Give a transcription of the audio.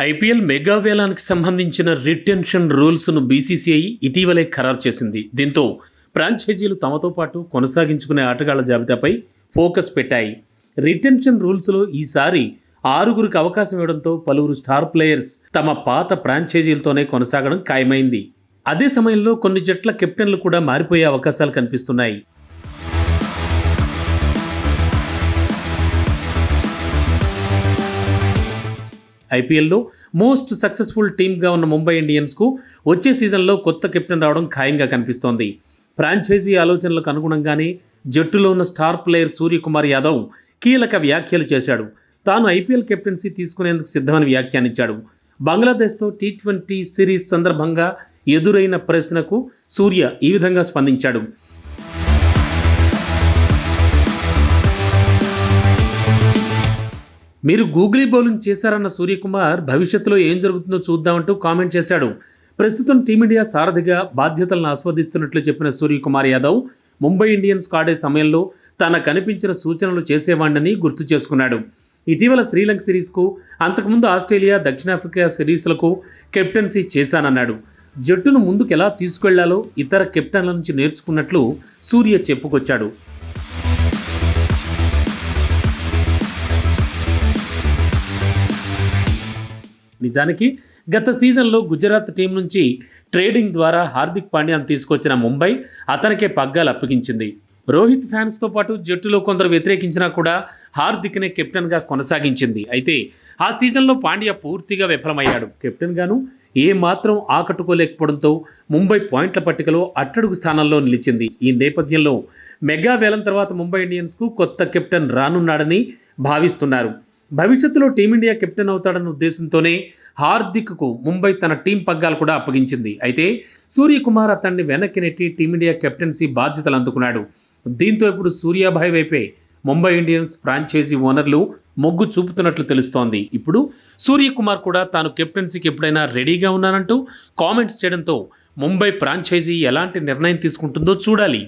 IPL mega వేలానికి సంబంధించిన retention రూల్స్ను BCCI ఇటీవలే ఖరారు చేసింది. దీంతో ఫ్రాంచైజీలు తమతో పాటు కొనసాగించుకునే ఆటగాళ్ల జాబితాపై ఫోకస్ పెట్టాయి. రిటెన్షన్ రూల్స్లో ఈసారి 6గురికి అవకాశం ఇవ్వడంతో పలువురు స్టార్ ప్లేయర్స్ తమ పాత ఫ్రాంచైజీలతోనే కొనసాగడం ఖాయమైంది. అదే సమయంలో కొన్ని జట్ల కెప్టెన్లు కూడా మారిపోయే అవకాశాలు కనిపిస్తున్నాయి. ఐపీఎల్లో మోస్ట్ సక్సెస్ఫుల్ టీమ్గా ఉన్న ముంబై ఇండియన్స్కు వచ్చే సీజన్లో కొత్త కెప్టెన్ రావడం ఖాయంగా కనిపిస్తోంది. ఫ్రాంచైజీ ఆలోచనలకు అనుగుణంగానే జట్టులో ఉన్న స్టార్ ప్లేయర్ సూర్యకుమార్ యాదవ్ కీలక వ్యాఖ్యలు చేశాడు. తాను ఐపీఎల్ కెప్టెన్సీ తీసుకునేందుకు సిద్ధమని వ్యాఖ్యానించాడు. బంగ్లాదేశ్తో T20 సిరీస్ సందర్భంగా ఎదురైన ప్రశ్నకు సూర్య ఈ విధంగా స్పందించాడు. మీరు గూగ్లీ బౌలింగ్ చేశారన్న సూర్యకుమార్ భవిష్యత్తులో ఏం జరుగుతుందో చూద్దామంటూ కామెంట్ చేశాడు. ప్రస్తుతం టీమిండియా సారథిగా బాధ్యతలను ఆస్వాదిస్తున్నట్లు చెప్పిన సూర్యకుమార్ యాదవ్ ముంబై ఇండియన్స్ ఆడే సమయంలో తన కనిపించిన సూచనలు చేసేవాడిని గుర్తు చేసుకున్నాడు. ఇటీవల శ్రీలంక సిరీస్కు, అంతకుముందు ఆస్ట్రేలియా, దక్షిణాఫ్రికా సిరీస్లకు కెప్టెన్సీ చేశానన్నాడు. జట్టును ముందుకు ఎలా తీసుకెళ్లాలో ఇతర కెప్టెన్ల నుంచి నేర్చుకున్నట్లు సూర్య చెప్పుకొచ్చాడు. నిజానికి గత సీజన్లో గుజరాత్ టీం నుంచి ట్రేడింగ్ ద్వారా హార్దిక్ పాండ్యాను తీసుకొచ్చిన ముంబై అతనికే పగ్గాలు అప్పగించింది. రోహిత్ ఫ్యాన్స్తో పాటు జట్టులో కొందరు వ్యతిరేకించినా కూడా హార్దిక్నే కెప్టెన్గా కొనసాగించింది. అయితే ఆ సీజన్లో పాండ్యా పూర్తిగా విఫలమయ్యాడు. కెప్టెన్గాను ఏమాత్రం ఆకట్టుకోలేకపోవడంతో ముంబై పాయింట్ల పట్టికలో అట్టడుగు స్థానంలో నిలిచింది. ఈ నేపథ్యంలో మెగా వేలం తర్వాత ముంబై ఇండియన్స్కు కొత్త కెప్టెన్ రానున్నాడని భావిస్తున్నారు. భవిష్యత్తులో టీమిండియా కెప్టెన్ అవుతాడన్న ఉద్దేశంతోనే హార్దిక్కు ముంబై తన టీం పగ్గాలు కూడా అప్పగించింది. అయితే సూర్యకుమార్ అతన్ని వెనక్కి నెట్టి టీమిండియా కెప్టెన్సీ బాధ్యతలు అందుకున్నాడు. దీంతో ఇప్పుడు సూర్యాభాయ్ వైపే ముంబై ఇండియన్స్ ఫ్రాంచైజీ ఓనర్లు మొగ్గు చూపుతున్నట్లు తెలుస్తోంది. ఇప్పుడు సూర్యకుమార్ కూడా తాను కెప్టెన్సీకి ఎప్పుడైనా రెడీగా ఉన్నానంటూ కామెంట్స్ చేయడంతో ముంబై ఫ్రాంచైజీ ఎలాంటి నిర్ణయం తీసుకుంటుందో చూడాలి.